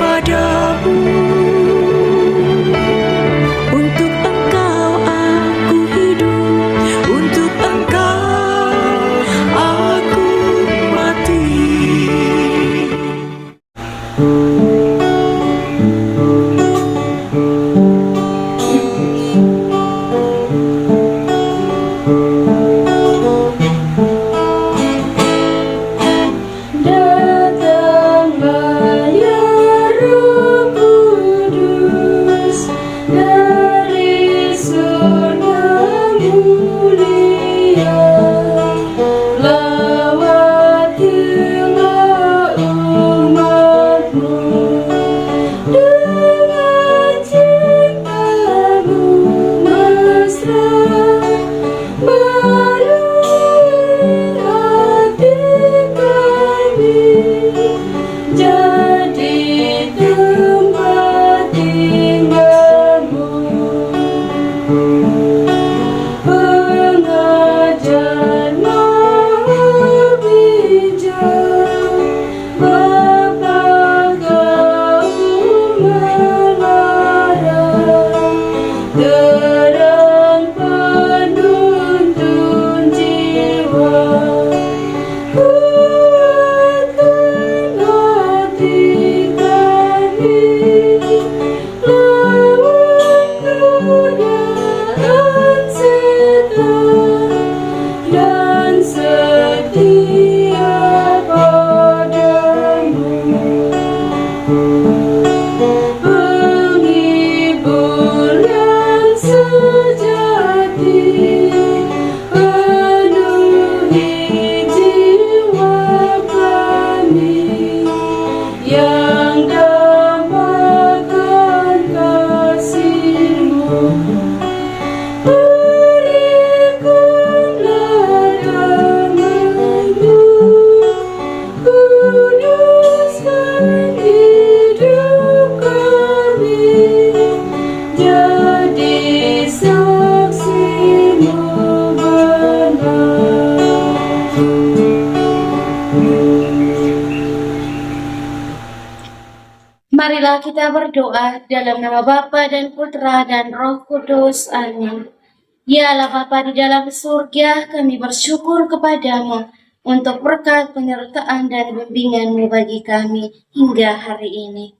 kepadamu. Untuk Engkau aku hidup, untuk Engkau aku mati. Datanglah ya Roh Kudus dari surga mulia, lawatilah umatmu dengan ciptamu mesra, barui hati kami jadi tempat tinggalmu. Pengajar maha bijak, Bapa kau melarang, terang penuntun jiwa, kuatkan hati kami lawan godaan setan dan setia padamu. Penghibur yang sejati, penuhi jiwa kami yang dambakan kasih-Mu. Berikanlah damai-Mu, kuduskan hidup kami, jadi saksi-Mu benar. Marilah kita berdoa dalam nama Bapa dan Putra dan Roh Kudus. Amin. Ya Allah Bapa di dalam surga, kami bersyukur kepadamu untuk berkat penyertaan dan bimbingan-Mu bagi kami hingga hari ini.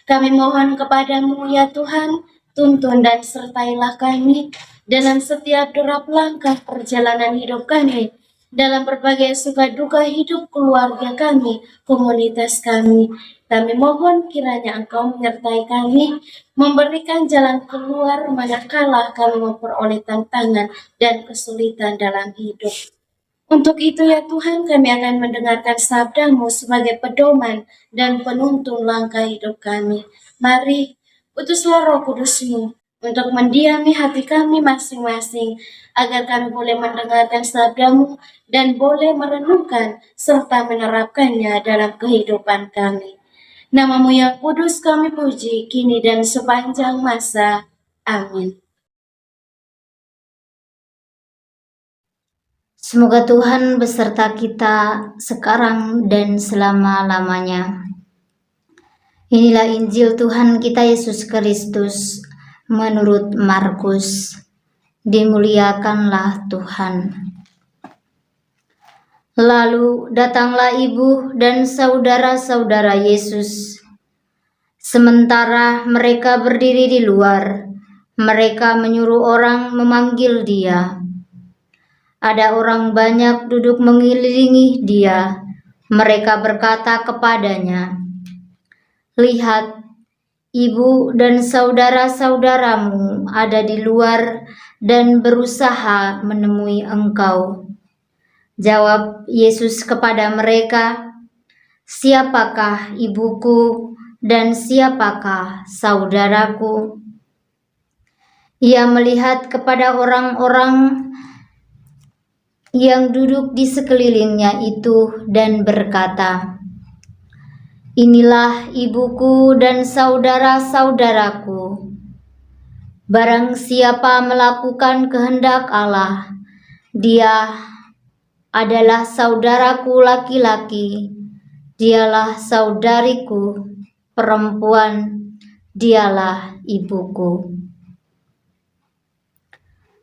Kami mohon kepadamu ya Tuhan, tuntun dan sertailah kami dalam setiap derap langkah perjalanan hidup kami, dalam berbagai suka duka hidup keluarga kami, komunitas kami. Kami mohon kiranya Engkau menyertai kami, memberikan jalan keluar manakala kami memperoleh tantangan dan kesulitan dalam hidup. Untuk itu ya Tuhan, kami akan mendengarkan sabda-Mu sebagai pedoman dan penuntun langkah hidup kami. Mari, utuslah Roh Kudus-Mu untuk mendiami hati kami masing-masing, agar kami boleh mendengarkan sabda-Mu dan boleh merenungkan serta menerapkannya dalam kehidupan kami. Nama-Mu yang kudus kami puji, kini dan sepanjang masa. Amin. Semoga Tuhan beserta kita sekarang dan selama-lamanya. Inilah Injil Tuhan kita Yesus Kristus menurut Markus. Dimuliakanlah Tuhan. Lalu datanglah ibu dan saudara-saudara Yesus. Sementara mereka berdiri di luar, mereka menyuruh orang memanggil Dia. Ada orang banyak duduk mengelilingi Dia. Mereka berkata kepadanya, "Lihat, ibu dan saudara-saudaramu ada di luar dan berusaha menemui Engkau." Jawab Yesus kepada mereka, "Siapakah ibuku dan siapakah saudaraku?" Ia melihat kepada orang-orang yang duduk di sekelilingnya itu dan berkata, "Inilah ibuku dan saudara-saudaraku. Barang siapa melakukan kehendak Allah, dia adalah saudaraku laki-laki, dialah saudariku, perempuan, dialah ibuku.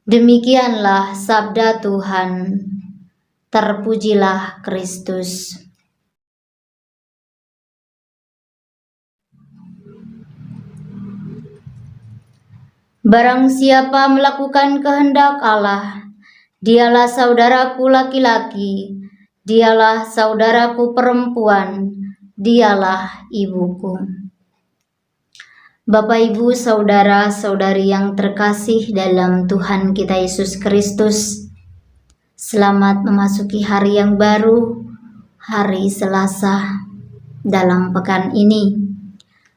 Demikianlah sabda Tuhan. Terpujilah Kristus. Barang siapa melakukan kehendak Allah, dialah saudaraku laki-laki, dialah saudaraku perempuan, dialah ibuku. Bapak, Ibu, saudara-saudari yang terkasih dalam Tuhan kita Yesus Kristus, selamat memasuki hari yang baru, hari Selasa dalam pekan ini.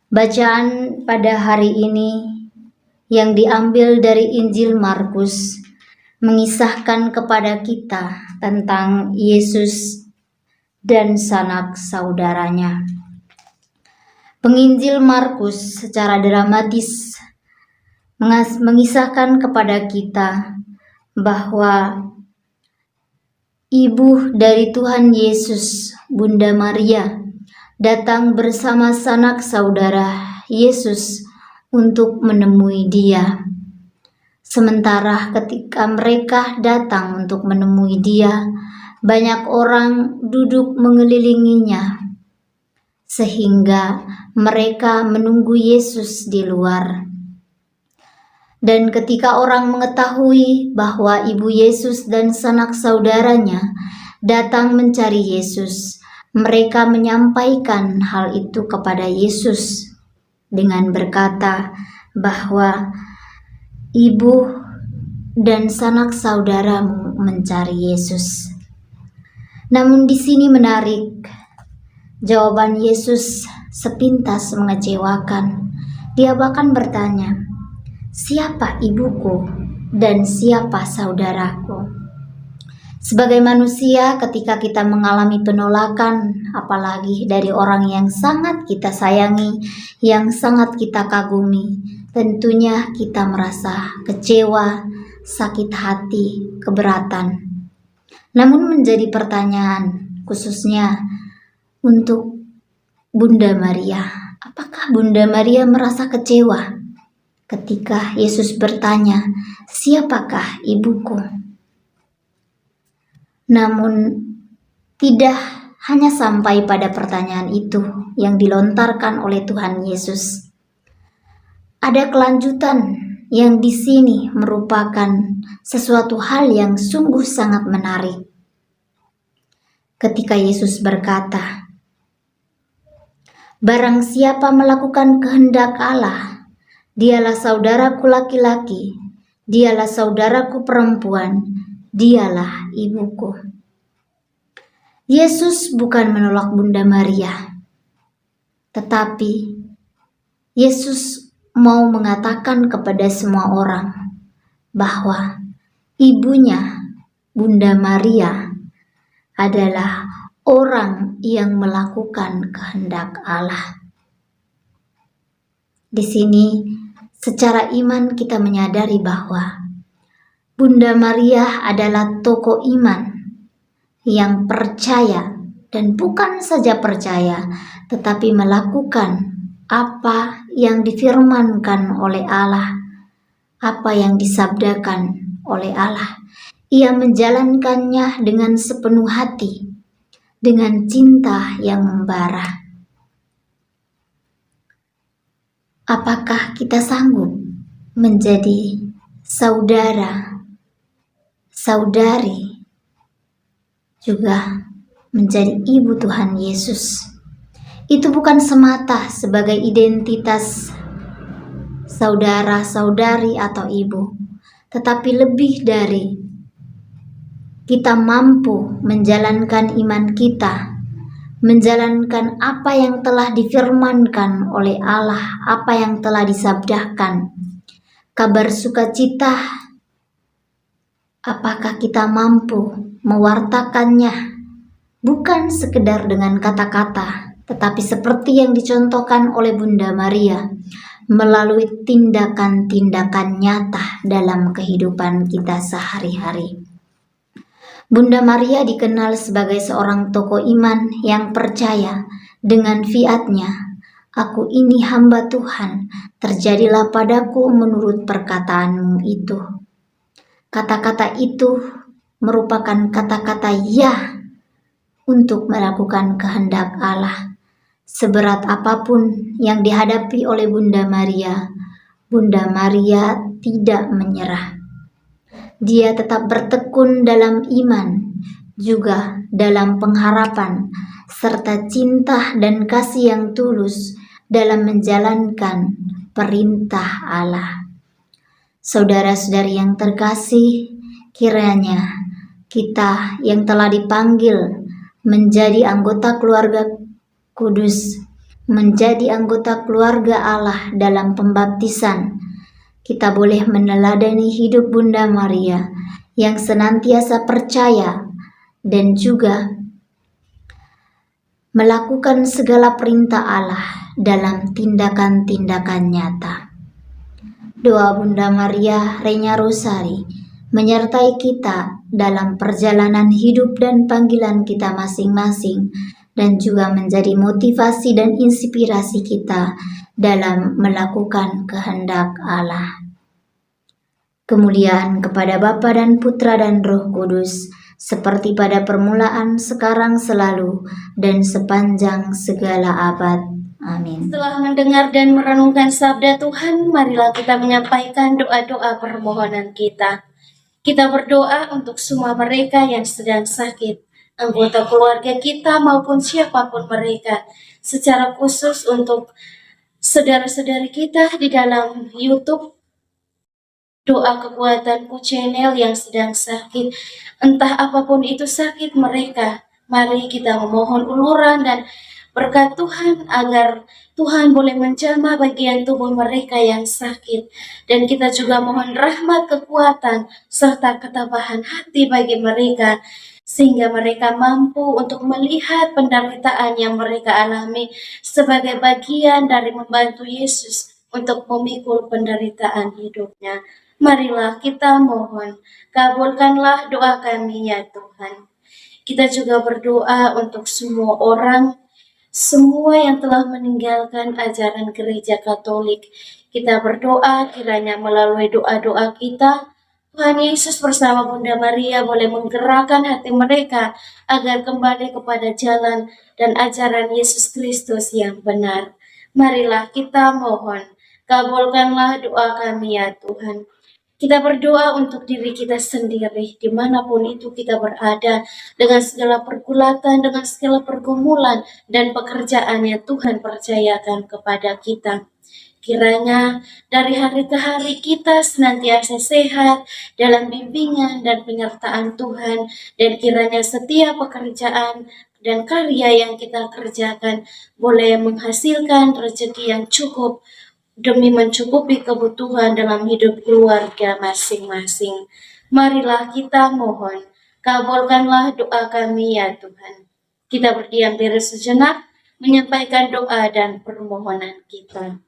Bacaan pada hari ini yang diambil dari Injil Markus mengisahkan kepada kita tentang Yesus dan sanak saudaranya. Penginjil Markus secara dramatis mengisahkan kepada kita bahwa ibu dari Tuhan Yesus, Bunda Maria, datang bersama sanak saudara Yesus untuk menemui Dia. Sementara ketika mereka datang untuk menemui Dia, banyak orang duduk mengelilinginya, sehingga mereka menunggu Yesus di luar. Dan ketika orang mengetahui bahwa ibu Yesus dan sanak saudaranya datang mencari Yesus, mereka menyampaikan hal itu kepada Yesus dengan berkata bahwa ibu dan sanak saudaramu mencari Yesus. Namun di sini menarik, jawaban Yesus sepintas mengecewakan. Dia bahkan bertanya, "Siapa ibuku dan siapa saudaraku?" Sebagai manusia, ketika kita mengalami penolakan, apalagi dari orang yang sangat kita sayangi, yang sangat kita kagumi, tentunya kita merasa kecewa, sakit hati, keberatan. Namun menjadi pertanyaan, khususnya untuk Bunda Maria, apakah Bunda Maria merasa kecewa ketika Yesus bertanya, "Siapakah ibuku?" Namun tidak hanya sampai pada pertanyaan itu yang dilontarkan oleh Tuhan Yesus. Ada kelanjutan yang di sini merupakan sesuatu hal yang sungguh sangat menarik. Ketika Yesus berkata, "Barang siapa melakukan kehendak Allah, dialah saudaraku laki-laki, dialah saudaraku perempuan, dialah ibuku." Yesus bukan menolak Bunda Maria, tetapi Yesus mau mengatakan kepada semua orang bahwa ibunya, Bunda Maria, adalah orang yang melakukan kehendak Allah. Di sini, secara iman kita menyadari bahwa Bunda Maria adalah tokoh iman yang percaya, dan bukan saja percaya, tetapi melakukan apa yang difirmankan oleh Allah, apa yang disabdakan oleh Allah. Ia menjalankannya dengan sepenuh hati, dengan cinta yang membara. Apakah kita sanggup menjadi saudara, saudari, juga menjadi ibu Tuhan Yesus? Itu bukan semata sebagai identitas saudara, saudari, atau ibu, tetapi lebih dari kita mampu menjalankan iman kita, menjalankan apa yang telah difirmankan oleh Allah, apa yang telah disabdakan, kabar sukacita. Apakah kita mampu mewartakannya, bukan sekedar dengan kata-kata, tetapi seperti yang dicontohkan oleh Bunda Maria, melalui tindakan-tindakan nyata dalam kehidupan kita sehari-hari. Bunda Maria dikenal sebagai seorang tokoh iman yang percaya dengan fiat-Nya Aku ini hamba Tuhan, terjadilah padaku menurut perkataanmu itu. Kata-kata itu merupakan kata-kata ya untuk melakukan kehendak Allah. Seberat apapun yang dihadapi oleh Bunda Maria tidak menyerah. Dia tetap bertekun dalam iman, juga dalam pengharapan, serta cinta dan kasih yang tulus dalam menjalankan perintah Allah. Saudara-saudari yang terkasih, kiranya kita yang telah dipanggil menjadi anggota keluarga kudus, menjadi anggota keluarga Allah dalam pembaptisan, kita boleh meneladani hidup Bunda Maria yang senantiasa percaya dan juga melakukan segala perintah Allah dalam tindakan-tindakan nyata. Doa Bunda Maria Reina Rosari menyertai kita dalam perjalanan hidup dan panggilan kita masing-masing, dan juga menjadi motivasi dan inspirasi kita dalam melakukan kehendak Allah. Kemuliaan kepada Bapa dan Putra dan Roh Kudus, seperti pada permulaan, sekarang, selalu, dan sepanjang segala abad. Amin. Setelah mendengar dan merenungkan sabda Tuhan, marilah kita menyampaikan doa-doa permohonan kita. Kita berdoa untuk semua mereka yang sedang sakit, anggota keluarga kita maupun siapapun mereka, secara khusus untuk saudara-saudari kita di dalam YouTube Doa Kekuatanku Channel yang sedang sakit, entah apapun itu sakit mereka. Mari kita memohon uluran dan berkat Tuhan agar Tuhan boleh menjamah bagian tubuh mereka yang sakit. Dan kita juga mohon rahmat, kekuatan, serta ketabahan hati bagi mereka, sehingga mereka mampu untuk melihat penderitaan yang mereka alami sebagai bagian dari membantu Yesus untuk memikul penderitaan hidupnya. Marilah kita mohon, kabulkanlah doa kami ya Tuhan. Kita juga berdoa untuk semua orang, semua yang telah meninggalkan ajaran gereja Katolik. Kita berdoa kiranya melalui doa-doa kita, Tuhan Yesus bersama Bunda Maria boleh menggerakkan hati mereka agar kembali kepada jalan dan ajaran Yesus Kristus yang benar. Marilah kita mohon, kabulkanlah doa kami ya Tuhan. Kita berdoa untuk diri kita sendiri, dimanapun itu kita berada, dengan segala pergulatan, dengan segala pergumulan, dan pekerjaan yang Tuhan percayakan kepada kita. Kiranya dari hari ke hari kita senantiasa sehat dalam bimbingan dan penyertaan Tuhan, dan kiranya setiap pekerjaan dan karya yang kita kerjakan boleh menghasilkan rezeki yang cukup demi mencukupi kebutuhan dalam hidup keluarga masing-masing. Marilah kita mohon, kabulkanlah doa kami ya Tuhan. Kita berdiam diri sejenak, menyampaikan doa dan permohonan kita.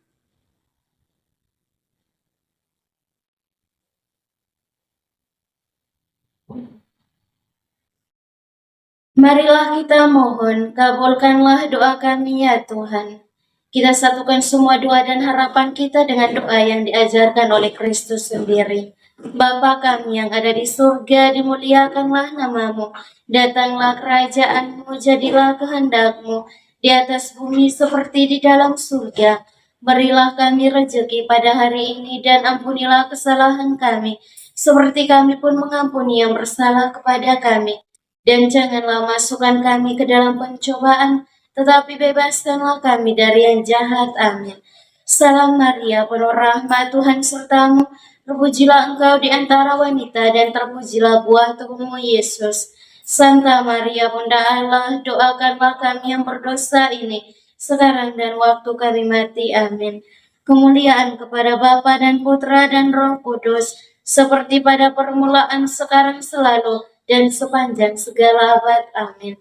Marilah kita mohon, kabulkanlah doa kami ya Tuhan. Kita satukan semua doa dan harapan kita dengan doa yang diajarkan oleh Kristus sendiri. Bapa kami yang ada di surga, dimuliakanlah namamu. Datanglah kerajaanmu, jadilah kehendakmu di atas bumi seperti di dalam surga. Berilah kami rezeki pada hari ini dan ampunilah kesalahan kami, seperti kami pun mengampuni yang bersalah kepada kami. Dan janganlah masukkan kami ke dalam pencobaan, tetapi bebaskanlah kami dari yang jahat. Amin. Salam Maria, penuh rahmat, Tuhan sertamu. Terpujilah engkau di antara wanita, dan terpujilah buah tubuhmu, Yesus. Santa Maria, Bunda Allah, doakanlah kami yang berdosa ini, sekarang dan waktu kami mati. Amin. Kemuliaan kepada Bapa dan Putra dan Roh Kudus, seperti pada permulaan, sekarang, selalu, dan sepanjang segala abad. Amin.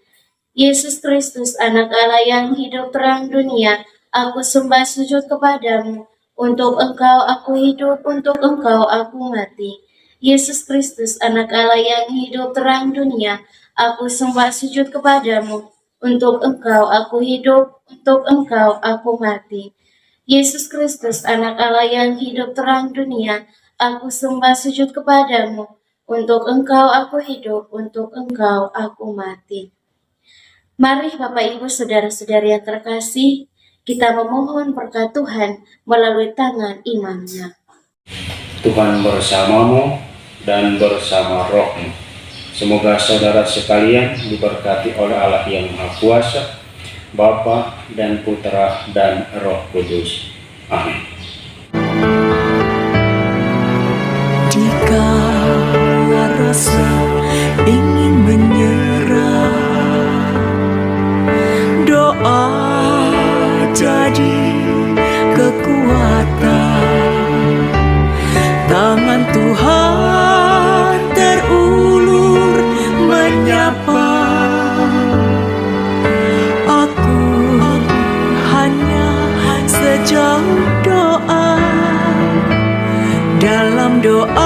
Yesus Kristus, anak Allah yang hidup terang dunia, aku sembah sujud kepadamu. Untuk engkau aku hidup, untuk engkau aku mati. Yesus Kristus, anak Allah yang hidup terang dunia, aku sembah sujud kepadamu. Untuk engkau aku hidup, untuk Engkau aku mati. Yesus Kristus, anak Allah yang hidup terang dunia, aku sembah sujud kepadamu. Untuk Engkau aku hidup, untuk Engkau aku mati. Mari Bapak Ibu Saudara-saudari yang terkasih, kita memohon berkat Tuhan melalui tangan imamnya. Tuhan bersamamu dan bersama rohmu. Semoga saudara sekalian diberkati oleh Allah yang Maha Kuasa, Bapa dan Putra dan Roh Kudus. Amin. Jika rasa ingin menyerah, doa jadi kekuatan. Tangan Tuhan terulur menyapa. Aku hanya sejauh doa. Dalam doa